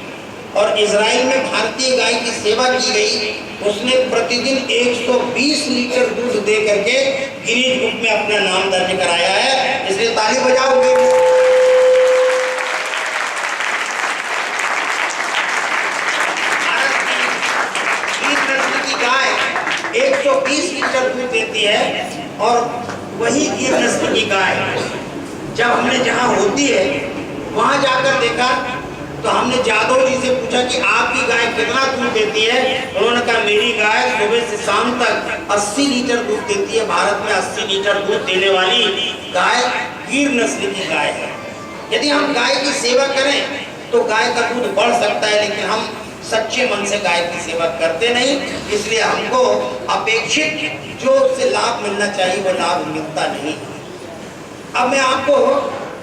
S1: और इजराइल में भारतीय गाय की सेवा की गई। उसने प्रतिदिन 120 लीटर दूध दे करके गिनीज बुक में अपना नाम दर्ज कराया है, इसलिए ताली बजाओगे। भारत की गिर नस्ल की गाय 120 लीटर दूध देती है, और वही गिर नस्ल की गाय जब हमने जहाँ होती है वहाँ जाकर देखा तो हमने जादव जी से पूछा कि आपकी गाय कितना दूध देती है। उन्होंने कहा मेरी गाय सुबह से शाम तक 80 लीटर दूध देती है। भारत में 80 लीटर दूध देने वाली गाय गिर नस्ल की गाय है। यदि हम गाय की सेवा करें तो गाय का दूध बढ़ सकता है, लेकिन हम सच्चे मन से गाय की सेवा करते नहीं, इसलिए हमको अपेक्षित जो उससे लाभ मिलना चाहिए वो लाभ मिलता नहीं। अब मैं आपको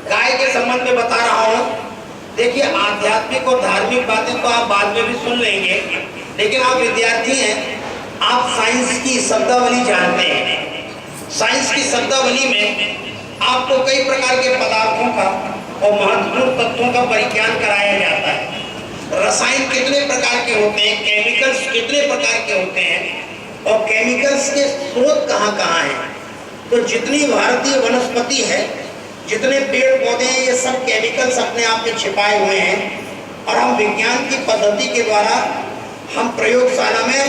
S1: गाय के संबंध में बता रहा हूँ। देखिए, आध्यात्मिक और धार्मिक बातें तो आप बाद में भी सुन लेंगे, लेकिन आप विद्यार्थी हैं, आप साइंस की शब्दावली जानते हैं। साइंस की शब्दावली में आपको कई प्रकार के पदार्थों का और महत्वपूर्ण तत्वों का परिज्ञान कराया जाता है। रसायन कितने प्रकार के होते हैं, केमिकल्स कितने प्रकार के होते हैं, और केमिकल्स के स्रोत कहाँ कहाँ हैं। तो जितनी भारतीय वनस्पति है, जितने पेड़ पौधे हैं, ये सब केमिकल्स अपने आप में छिपाए हुए हैं, और हम विज्ञान की पद्धति के द्वारा हम प्रयोगशाला में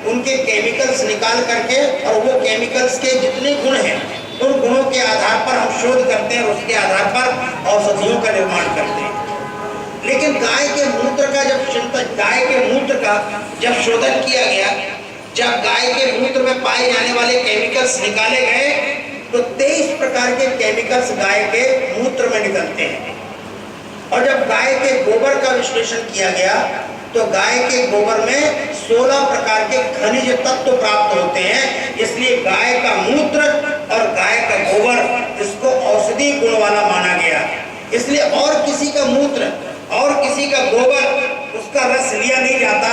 S1: उनके केमिकल्स निकाल करके, और वो केमिकल्स के जितने गुण हैं उन गुणों के आधार पर हम शोध करते हैं और उसके आधार पर औषधियों का निर्माण करते हैं। लेकिन गाय के मूत्र का जब शोधन किया गया, जब गाय के मूत्र में पाए जाने वाले केमिकल्स निकाले गए तो 23 प्रकार के केमिकल्स गाय के मूत्र में निकलते हैं। और जब गाय के गोबर का विश्लेषण किया गया तो गाय के गोबर में 16 प्रकार के खनिज तत्व प्राप्त होते हैं। इसलिए गाय का मूत्र और गाय का गोबर इसको औषधि गुण वाला माना गया। इसलिए और किसी का मूत्र और किसी का गोबर उसका रस लिया नहीं जाता,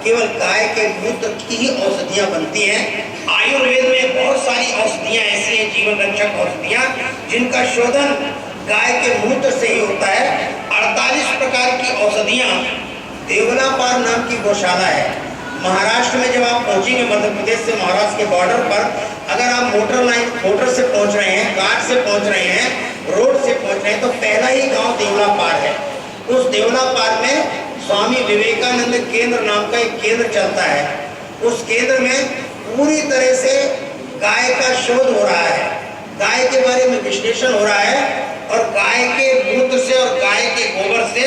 S1: केवल गाय के मूत्र की ही औषधियां बनती हैं। आयुर्वेद में बहुत सारी औषधियां ऐसी हैं, जीवन रक्षक औषधियां, जिनका शोधन गाय के मूत्र से ही होता है। 48 प्रकार की औषधियां देवला पार नाम की गौशाला है। महाराष्ट्र में जब आप पहुंचेंगे, मध्य प्रदेश से महाराष्ट्र के बॉर्डर पर, अगर आप मोटर से पहुंच रहे हैं, कार से पहुंच रहे हैं, रोड से पहुंच रहे हैं, तो पहला ही गांव देवला पार है। उस देवला पार में स्वामी विवेकानंद केंद्र नाम का एक केंद्र चलता है। उस केंद्र में पूरी तरह से गाय का शोध हो रहा है, गाय के बारे में विश्लेषण हो रहा है, और गाय के मूत्र से और गाय के गोबर से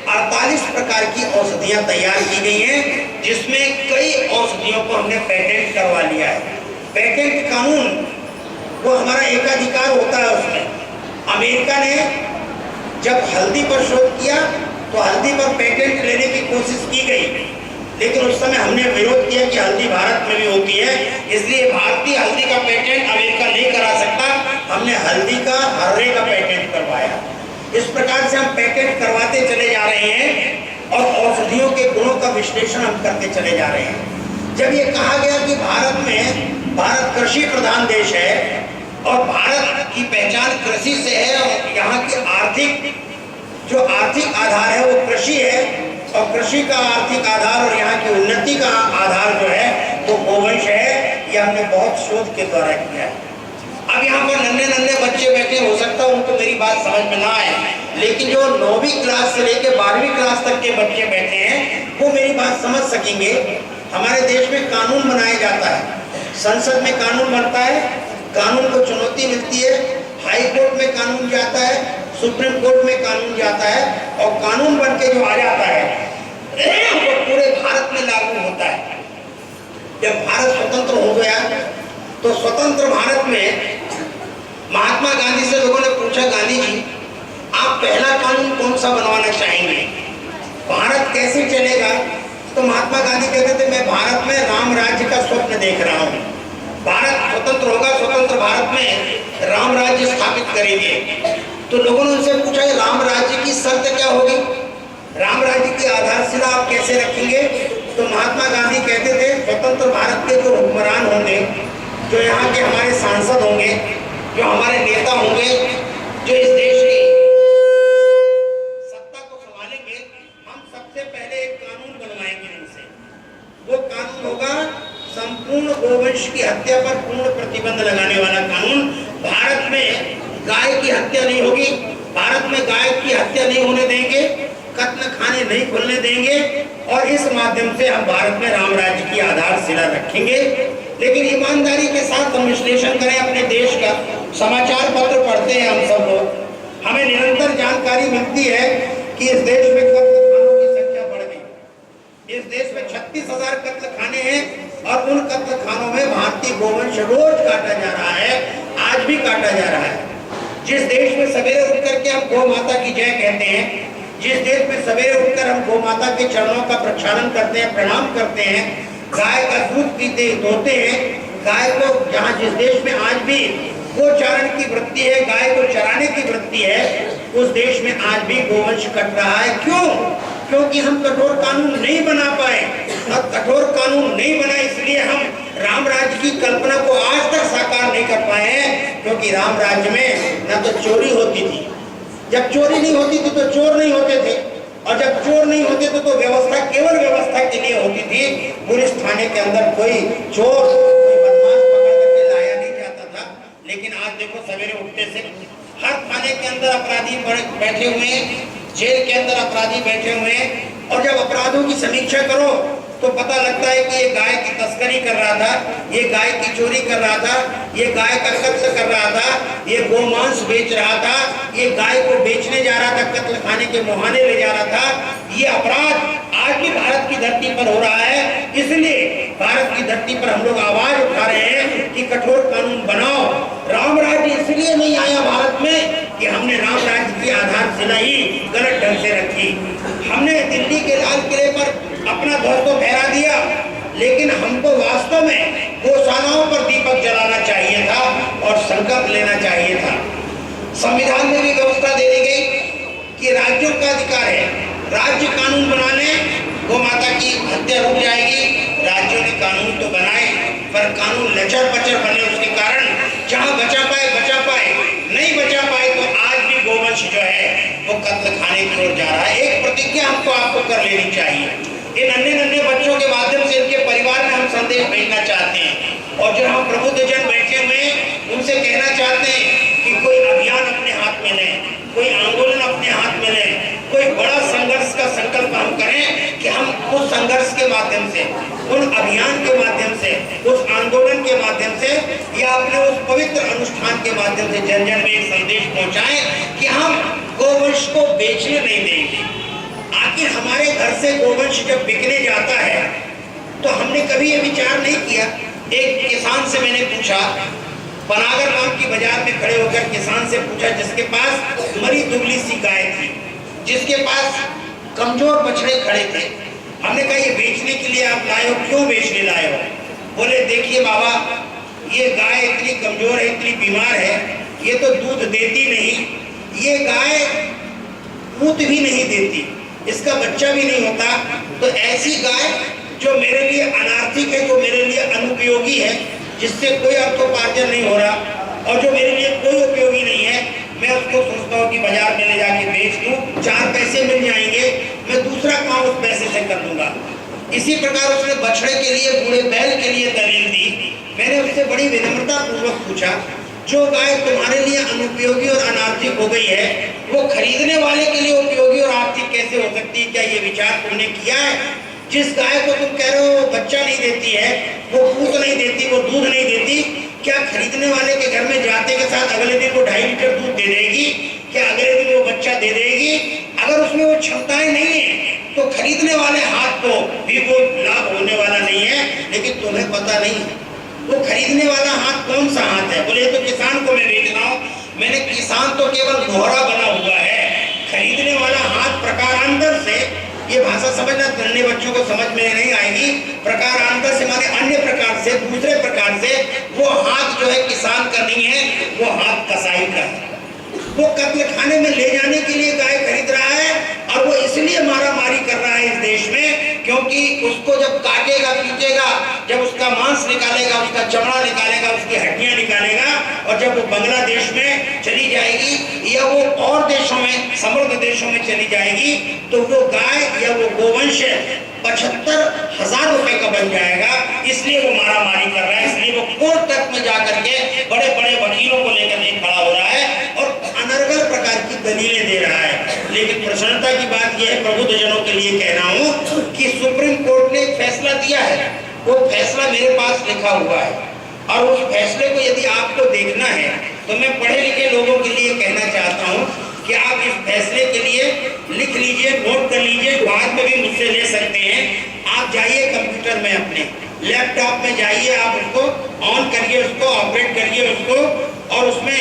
S1: 48 प्रकार की औषधियां तैयार की गई हैं, जिसमें कई औषधियों को हमने पेटेंट करवा लिया है। पेटेंट कानून वो हमारा एकाधिकार होता है। उसमें अमेरिका ने जब हल्दी पर शोध किया तो हल्दी पर पेटेंट लेने की कोशिश की गई, लेकिन उस समय हमने विरोध किया कि हल्दी भारत में भी होती है, इसलिए भारतीय हल्दी का पेटेंट अमेरिका नहीं करा सकता। हमने हल्दी का, हर्रे का पेटेंट करवाया। इस प्रकार से हम पेटेंट करवाते चले जा रहे हैं और औषधियों के गुणों का विश्लेषण हम करते चले जा रहे हैं। जब ये कहा गया कि भारत कृषि प्रधान देश है और भारत की पहचान कृषि से है, और यहाँ की आर्थिक आधार है वो कृषि है, और कृषि का आर्थिक आधार और यहाँ की उन्नति का आधार जो है वो गोवंश है। ये हमने बहुत शोध के द्वारा किया है। अब यहाँ पर नन्हे बच्चे बैठे, हो सकता है उनको मेरी बात समझ में ना आए, लेकिन जो 9वीं क्लास से लेकर 12वीं क्लास तक के बच्चे बैठे हैं वो मेरी बात समझ सकेंगे। हमारे देश में कानून बनाया जाता है, संसद में कानून बनता है, कानून को चुनौती मिलती है, हाई कोर्ट में कानून जाता है, सुप्रीम कोर्ट में कानून जाता है, और कानून बन के जो आ जाता है वो पूरे भारत में लागू होता है। जब भारत स्वतंत्र हो गया तो स्वतंत्र भारत में महात्मा गांधी से लोगों ने पूछा, गांधी जी आप पहला कानून कौन सा बनवाना चाहेंगे, भारत कैसे चलेगा? तो महात्मा गांधी कहते थे मैं भारत में राम राज्य का स्वप्न देख रहा हूँ। भारत स्वतंत्र होगा, स्वतंत्र भारत में राम राज्य स्थापित करेंगे। तो लोगों ने उनसे पूछा राम राज्य की शर्त क्या होगी, राम राज्य की आधारशिला आप कैसे रखेंगे? तो महात्मा गांधी कहते थे स्वतंत्र भारत के जो हुक्मरान होंगे, जो यहाँ के हमारे सांसद होंगे, जो हमारे नेता होंगे, जो इस देश की सत्ता को संभालेंगे, हम सबसे पहले एक कानून बनवाएंगे इनसे। वो कानून होगा संपूर्ण गोवंश की हत्या पर पूर्ण प्रतिबंध लगाने वाला कानून। भारत में गाय की हत्या नहीं होगी, भारत में गाय की हत्या नहीं होने देंगे, कत्ल खाने नहीं खुलने देंगे, और इस माध्यम से हम भारत में राम राज्य की आधारशिला रखेंगे। लेकिन ईमानदारी के साथ हम विश्लेषण करें अपने देश का, समाचार पत्र पढ़ते हैं हम सब लोग, हमें निरंतर जानकारी मिलती है कि इस देश में कत्ल खानों की संख्या बढ़ गई। इस देश में 36,000 कत्ल खाने हैं, और उन कत्ल खानों में भारतीय गोवंश रोज काटा जा रहा है, आज भी काटा जा रहा है। जिस देश में सवेरे उठ करके हम गौ माता की जय कहते हैं, जिस देश में सवेरे उठकर हम गौ माता के चरणों का प्रक्षालन करते हैं, प्रणाम करते हैं, गाय का दूध पीते धोते हैं, गाय को, जहाँ जिस देश में आज भी गोचारण की वृत्ति है, गाय को चराने की वृत्ति है, उस देश में आज भी गोवंश कट रहा है। क्यों? क्योंकि हम कठोर कानून नहीं बना पाए। और कठोर कानून नहीं बना इसलिए हम राम राज्य की कल्पना को आज तक साकार नहीं कर पाए हैं, क्योंकि राम राज्य में न तो चोरी होती थी, जब चोरी नहीं होती थी तो चोर नहीं होते थे, और जब चोर नहीं होते थे तो व्यवस्था केवल व्यवस्था के लिए होती थी। पुलिस थाने के अंदर कोई चोर, कोई बदमाश पकड़ करके लाया नहीं जाता था। लेकिन आज देखो सवेरे उठते से हर थाने के अंदर अपराधी बैठे हुए हैं, जेल के अंदर अपराधी बैठे हुए हैं, और जब अपराधों की समीक्षा करो तो पता लगता है कि ये गाय की तस्करी कर रहा था, ये गाय की चोरी कर रहा था, ये गाय का कत्ल कर रहा था, ये गोमांस बेच रहा था, ये गाय को बेचने जा रहा था, कत्ल खाने के मुहाने ले जा रहा था। ये अपराध आज भी भारत की धरती पर हो रहा है। इसलिए भारत की धरती पर हम लोग आवाज उठा रहे हैं कि कठोर कानून बनाओ। राम राज्य इसलिए नहीं आया भारत में कि हमने राम राज्य की आधारशिला ही गलत ढंग से रखी। हमने दिल्ली के लाल किले पर अपना ध्वज तो फहरा दिया, लेकिन हमको वास्तव में गौशालाओं पर दीपक जलाना चाहिए था और संकल्प लेना चाहिए था। संविधान में भी व्यवस्था दे दी गई कि राज्यों का अधिकार है, राज्य कानून बनाने, गौ माता की हत्या रुक जाएगी। राज्यों ने कानून तो बनाए, पर कानून लचर पचर बने, उसके कारण जहां बचा पाए, नहीं बचा पाए, तो आज भी गोवंश जो है वो कत्ल खाने की ओर जा रहा है। एक प्रतिज्ञा हमको आपको कर लेनी चाहिए। इन नन्हे नन्हे बच्चों के माध्यम से इनके परिवार में हम संदेश भेजना चाहते हैं, और जो हम प्रबुद्धजन बैठे हुए हैं उनसे कहना चाहते हैं कि कोई अभियान अपने हाथ में लें, कोई आंदोलन अपने हाथ में लें, कोई बड़ा संघर्ष का संकल्प हम करें कि हम उस संघर्ष के माध्यम से, उन अभियान के माध्यम से, उस आंदोलन के माध्यम से या अपने उस पवित्र अनुष्ठान के माध्यम से जन जन में एक संदेश पहुंचाएं कि हम गोवंश को बेचने नहीं देंगे। आखिर हमारे घर से गोवंश जब बिकने जाता है तो हमने कभी ये विचार नहीं किया। एक किसान से मैंने पूछा, पनागर नाम की बाजार में खड़े होकर किसान से पूछा, जिसके पास मरी दुबली सी गाय थी, जिसके पास कमजोर बछड़े खड़े थे, हमने कहा ये बेचने के लिए आप लाए हो, क्यों बेचने लाए हो? बोले देखिए बाबा, ये गाय इतनी कमजोर है, इतनी बीमार है, ये तो दूध देती नहीं, ये गाय मूत भी नहीं देती, इसका बच्चा भी नहीं होता, तो ऐसी गाय जो मेरे लिए अनार्थिक है, जो मेरे लिए अनुपयोगी है, जिससे कोई अर्थोपार्जन नहीं हो रहा और जो मेरे लिए कोई उपयोगी नहीं है, मैं उसको सोचता हूँ कि बाजार में ले जाके बेच दूँ, 4 पैसे मिल जाएंगे, मैं दूसरा काम उस पैसे से कर दूंगा। इसी प्रकार उसने बछड़े के लिए, बूढ़े बैल के लिए दलील दी। मैंने उससे बड़ी विनम्रता पूर्वक पूछा, जो गाय तुम्हारे लिए अनुपयोगी और अनार्थिक हो गई है, वो खरीदने वाले के लिए उपयोगी और आर्थिक कैसे हो सकती है? क्या ये विचार तुमने किया है? जिस गाय को तुम कह रहे हो वो बच्चा नहीं देती है, वो पूत नहीं देती, वो दूध नहीं देती, क्या खरीदने वाले के घर में जाते के साथ अगले दिन वो 2.5 लीटर दूध दे देगी? क्या अगले दिन वो बच्चा दे देगी? अगर उसमें वो क्षमताएं नहीं है तो खरीदने वाले हाथ को भी वो लाभ होने वाला नहीं है। लेकिन तुम्हें पता नहीं है वो खरीदने वाला हाथ कौन सा हाथ है? बोले तो किसान को मैं बेच रहा हूँ। मैंने किसान तो केवल दोहरा बना हुआ है, खरीदने वाला हाथ प्रकारांतर से, ये भाषा समझना नन्हे बच्चों को समझ में नहीं आएगी, प्रकारांतर से माने अन्य प्रकार से, दूसरे प्रकार से, वो हाथ जो है किसान का नहीं है, वो हाथ कसाई का है। वो कत्ल खाने में ले जाने के लिए गाय खरीद रहा है और वो इसलिए मारामारी कर रहा है इस देश में क्योंकि उसको जब काटेगा, पीटेगा, जब उसका मांस निकालेगा, उसका चमड़ा निकालेगा, उसकी हड्डियां निकालेगा, और जब वो बांग्लादेश में चली जाएगी या वो और देशों में, समृद्ध देशों में चली जाएगी, तो वो गाय या वो गोवंश 75,000 रुपए का बन जाएगा। इसलिए वो मारामारी कर रहा है, इसलिए वो कोर्ट तक में जाकर के बड़े बड़े वकीलों को लेकर के खड़ा हो रहा है और अनर्गल प्रकार की दलीलें दे रहा है। लेकिन प्रसन्नता की बात यह है, प्रबुद्धजनों के लिए कह रहा हूं कि सुप्रीम कोर्ट ने एक फैसला दिया है, वो फैसला मेरे पास लिखा हुआ है, और उस फैसले को यदि आपको देखना है तो मैं पढ़े लिखे लोगों के लिए कहना चाहता हूं कि आप इस फैसले के लिए लिख लीजिए, नोट कर लीजिए, बाद में भी मुझसे ले सकते हैं। आप जाइए कंप्यूटर में, अपने लैपटॉप में जाइए, आप उसको ऑन करिए, उसको ऑपरेट करिए उसको, और उसमें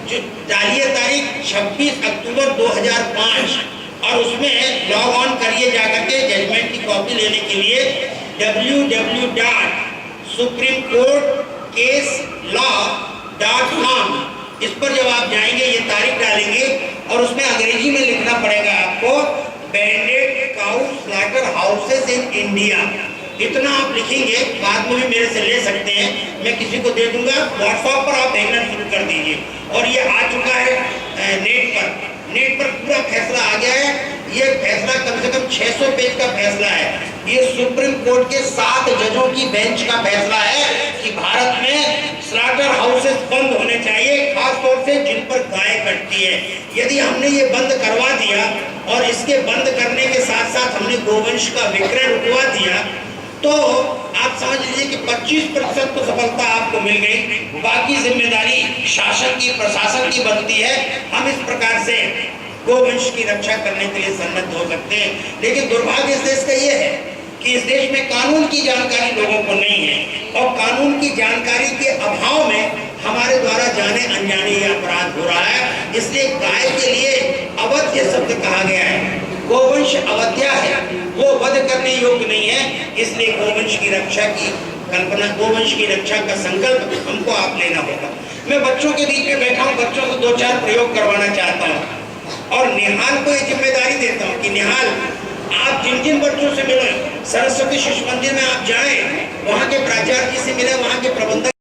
S1: जो डालिए तारीख 26 अक्टूबर 2005 और उसमें लॉग ऑन करिए जाकर के जजमेंट की कॉपी लेने के लिए www.supremecourtcaselaw.com, इस पर जब आप जाएंगे ये तारीख डालेंगे और उसमें अंग्रेजी में लिखना पड़ेगा आपको banded cow slaughter houses in India. इतना आप लिखेंगे, बाद में भी मेरे से ले सकते हैं, मैं किसी को दे दूंगा, व्हाट्सएप पर आप भेजना शुरू कर दीजिए। और ये आ चुका है नेट पर पूरा फैसला आ गया है। ये फैसला कम से कम 600 पेज का फैसला है। ये सुप्रीम कोर्ट के 7 जजों की बेंच का फैसला है कि भारत में स्लॉटर हाउसेस बंद होने चाहिए, खास तौर से जिन पर गाय कटती है। यदि हमने ये बंद करवा दिया और इसके बंद करने के साथ साथ हमने गोवंश का विक्रय रुकवा दिया, तो आप समझ लीजिए कि 25% तो सफलता आपको मिल गई, बाकी जिम्मेदारी शासन की, प्रशासन की बनती है। हम इस प्रकार से गोवंश की रक्षा करने के लिए सन्नद्ध हो सकते हैं। लेकिन दुर्भाग्य इस देश का ये है कि इस देश में कानून की जानकारी लोगों को नहीं है, और कानून की जानकारी के अभाव में हमारे द्वारा जाने अनजाने ये अपराध हो रहा है। इसलिए गाय के लिए अवध्य शब्द कहा गया है। गोवंश अवध्या है, वो वध करने योग्य नहीं है। इसलिए गोवंश की रक्षा की कल्पना, गोवंश की रक्षा का संकल्प हमको आप लेना होगा। मैं बच्चों के बीच में बैठा हूँ, बच्चों को 2-4 प्रयोग करवाना चाहता हूँ, और निहाल को ये जिम्मेदारी देता हूँ कि निहाल, आप जिन जिन बच्चों से मिले, सरस्वती शिशु मंदिर में आप जाएं, वहाँ के प्राचार्य जी से मिले, वहाँ के प्रबंधक